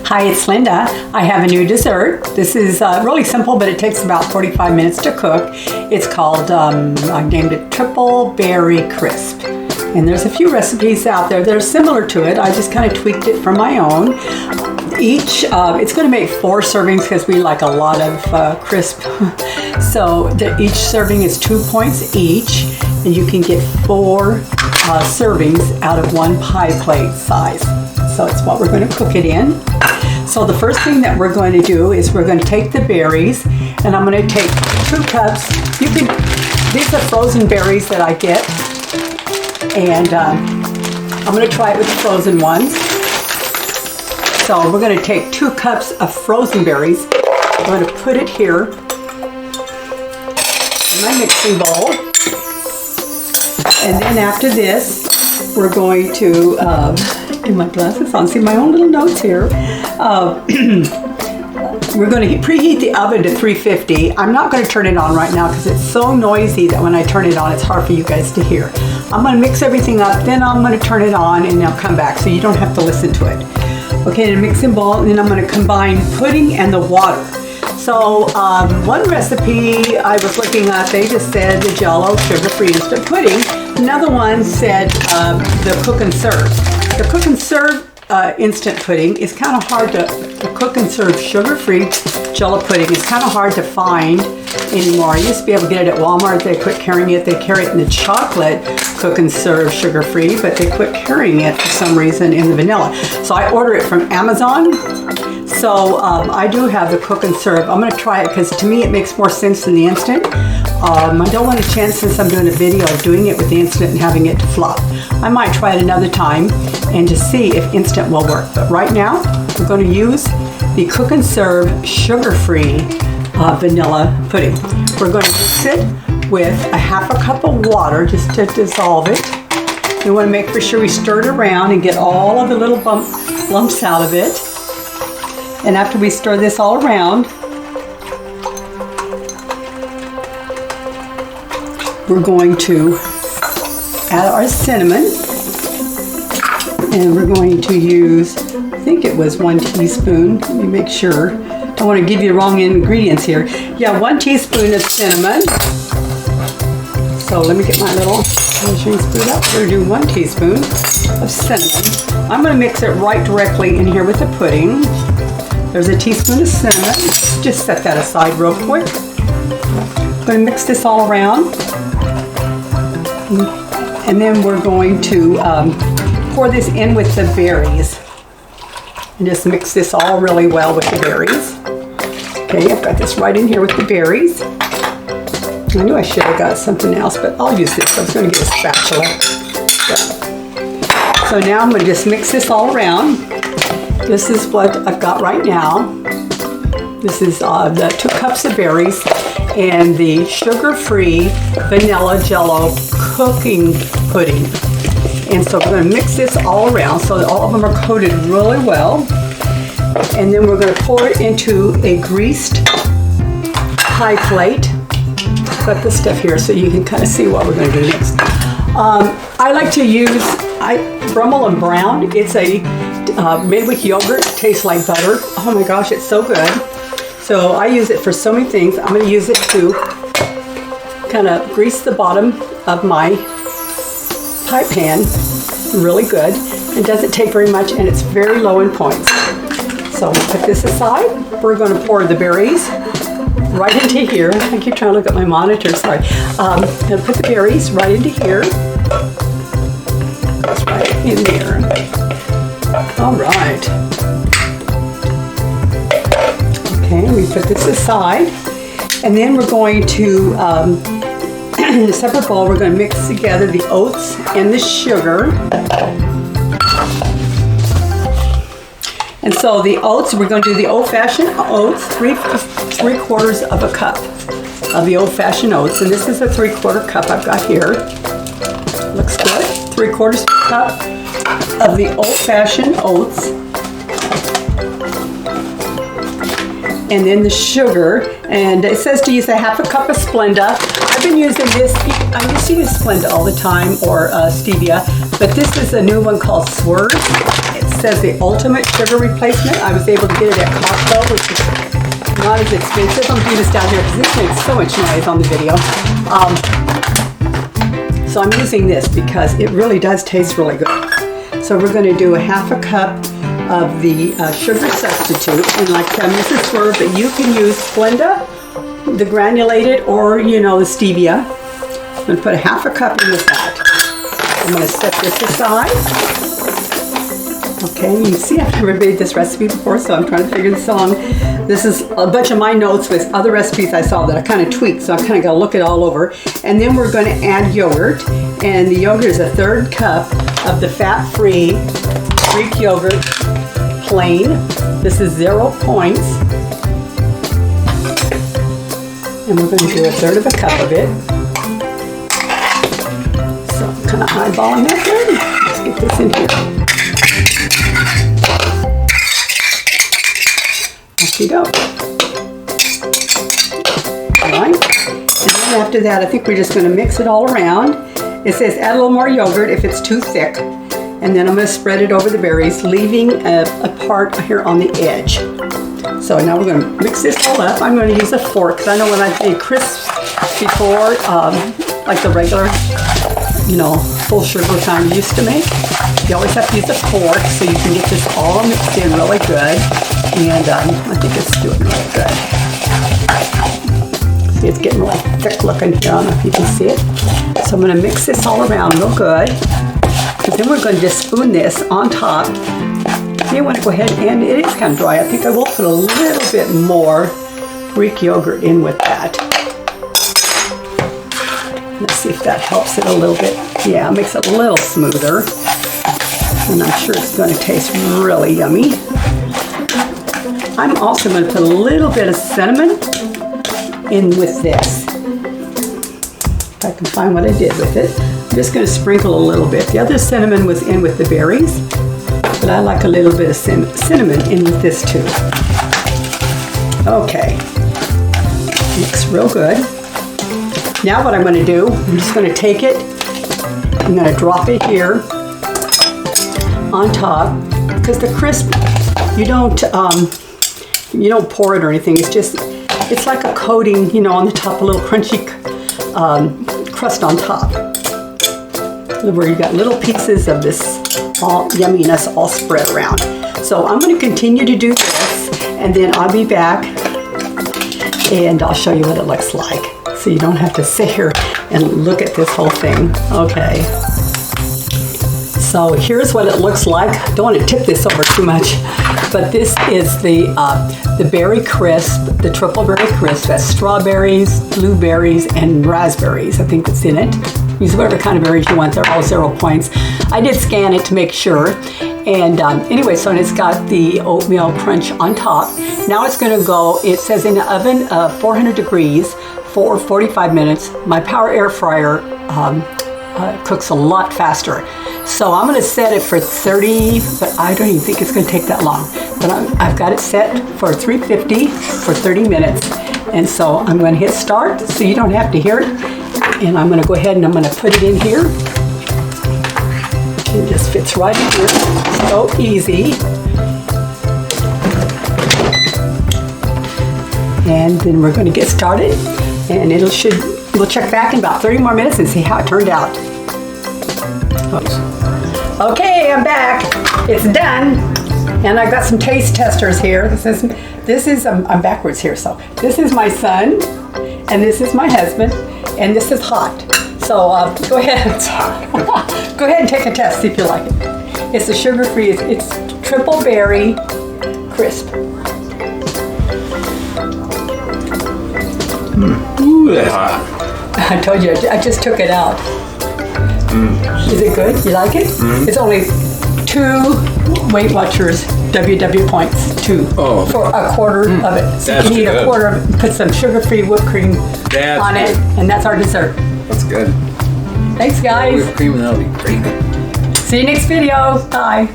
Hi, it's Linda. I have a new dessert. This is really simple, but it takes about 45 minutes to cook. It's called, I named it Triple Berry Crisp. And there's a few recipes out there that are similar to it. I just kind of tweaked it from my own. Each, it's going to make 4 servings because we like a lot of crisp. So each serving is 2 points each, and you can get 4 servings out of 1 pie plate size. So it's what we're going to cook it in. So the first thing that we're going to do is we're going to take the berries, and I'm going to take 2 cups. These are frozen berries that I get, and I'm going to try it with the frozen ones. So we're going to take 2 cups of frozen berries. I'm going to put it here in my mixing bowl. And then after this, we're going to, get my glasses on, see my own little notes here. We're going to preheat the oven to 350. I'm not going to turn it on right now because it's so noisy that when I turn it on, it's hard for you guys to hear. I'm going to mix everything up, then I'm going to turn it on and I'll come back so you don't have to listen to it. Okay, in a mixing bowl, and then I'm going to combine pudding and the water. So one recipe I was looking at, they just said the Jell-O sugar-free instant pudding. Another one said the cook and serve. The cook and serve instant pudding is kind of hard the cook and serve sugar-free Jell-O pudding is kind of hard to find anymore. I used to be able to get it at Walmart. They quit carrying it. They carry it in the chocolate cook and serve sugar-free, but they quit carrying it for some reason in the vanilla. So I order it from Amazon. So I do have the cook and serve. I'm going to try it because to me it makes more sense than the instant. I don't want a chance, since I'm doing a video of doing it with the instant and having it flop. I might try it another time and to see if instant will work. But right now we're going to use the cook and serve sugar-free vanilla pudding. We're going to mix it with a half a cup of water just to dissolve it. We want to make for sure we stir it around and get all of the little lumps out of it. And after we stir this all around, we're going to add our cinnamon, and we're going to use, I think it was 1 teaspoon. Let me make sure. Don't want to give you the wrong ingredients here. Yeah, 1 teaspoon of cinnamon. So let me get my little measuring spoon up. We're going to do 1 teaspoon of cinnamon. I'm going to mix it right directly in here with the pudding. There's a teaspoon of cinnamon. Just set that aside real quick. I'm going to mix this all around. And then we're going to pour this in with the berries. And just mix this all really well with the berries. Okay, I've got this right in here with the berries. I knew I should have got something else, but I'll use this. I was going to get a spatula. So now I'm going to just mix this all around. This is what I've got right now. This is the 2 cups of berries and the sugar-free vanilla Jell-O cooking pudding. And so we're going to mix this all around so that all of them are coated really well. And then we're going to pour it into a greased pie plate. Put the stuff here so you can kind of see what we're going to do next. I like to use Brummel and Brown. It's a made with yogurt. It tastes like butter. Oh my gosh, it's so good. So I use it for so many things. I'm going to use it to kind of grease the bottom of my pie pan. Really good. It doesn't take very much, and it's very low in points. So we'll put this aside. We're going to pour the berries right into here. I keep trying to look at my monitor, sorry. I'm going to put the berries right into here. That's right in there. All right. Okay, we put this aside. And then we're going to, in a separate bowl, we're going to mix together the oats and the sugar. And so the oats, we're going to do the old-fashioned oats, 3/4 of a cup of the old-fashioned oats. And this is a 3/4 cup I've got here. Looks good. 3/4 cup of the old-fashioned oats. And then the sugar. And it says to use a half a cup of Splenda. I've been using this, I used to use Splenda all the time, or Stevia, but this is a new one called Swerve. It's says the ultimate sugar replacement. I was able to get it at Costco, which is not as expensive. I'm doing this down here because this makes so much noise on the video. So I'm using this because it really does taste really good. So we're going to do a half a cup of the sugar substitute, and like Mrs. Swerve, that you can use Splenda, the granulated, or the stevia. I'm going to put a half a cup in with that. I'm going to set this aside. Okay, you see I've never made this recipe before, so I'm trying to figure this on. This is a bunch of my notes with other recipes I saw that I kind of tweaked, so I kind of got to look it all over. And then we're going to add yogurt, and the yogurt is a 1/3 cup of the fat-free Greek yogurt, plain. This is 0 points. And we're going to do a 1/3 of a cup of it. So I'm kind of eyeballing that one. Let's get this in here. Off you go. Alright. And then after that, I think we're just going to mix it all around. It says add a little more yogurt if it's too thick. And then I'm going to spread it over the berries, leaving a part here on the edge. So now we're going to mix this all up. I'm going to use a fork because I know when I've made crisps before, like the regular, full sugar kind you used to make, you always have to use a fork so you can get this all mixed in really good. And I think it's doing really good. See, it's getting really thick looking here. I don't know if you can see it. So I'm going to mix this all around real good. And then we're going to just spoon this on top. You want to go ahead, and it is kind of dry. I think I will put a little bit more Greek yogurt in with that. Let's see if that helps it a little bit. Yeah, it makes it a little smoother. And I'm sure it's going to taste really yummy. I'm also going to put a little bit of cinnamon in with this. If I can find what I did with it. I'm just going to sprinkle a little bit. The other cinnamon was in with the berries, but I like a little bit of cinnamon in with this too. Okay, looks real good. Now what I'm going to do, I'm just going to take it, I'm going to drop it here on top, because the crisp, you don't pour it or anything. It's like a coating, on the top, a little crunchy crust on top, where you got little pieces of this all yumminess all spread around. So I'm going to continue to do this, and then I'll be back and I'll show you what it looks like, so you don't have to sit here and look at this whole thing. Okay. So here's what it looks like. I don't want to tip this over too much, but this is the berry crisp, the triple berry crisp. That's strawberries, blueberries, and raspberries. I think that's in it. Use whatever kind of berries you want. They're all 0 points. I did scan it to make sure. And anyway, so it's got the oatmeal crunch on top. Now it's going to go, it says in the oven, 400 degrees for 45 minutes. My power air fryer cooks a lot faster. So I'm going to set it for 30, but I don't even think it's going to take that long. But I've got it set for 350 for 30 minutes. And so I'm going to hit start so you don't have to hear it. And I'm going to go ahead and I'm going to put it in here. It just fits right in here. So easy. And then we're going to get started. And we'll check back in about 30 more minutes and see how it turned out. Oops. Okay, I'm back. It's done. And I've got some taste testers here. This is I'm backwards here. So this is my son, and this is my husband, and this is hot. So go ahead. Go ahead and take a test, see if you like it. It's a sugar-free. It's triple berry crisp. Ooh, that's hot. I told you, I just took it out. Is it good? You like it? It's only 2 Weight Watchers WW points, 2 for a quarter of it. So you can eat a quarter of it, put some sugar-free whipped cream on it, and that's our dessert. That's good. Thanks, guys. Whipped cream, that'll be great. See you next video. Bye.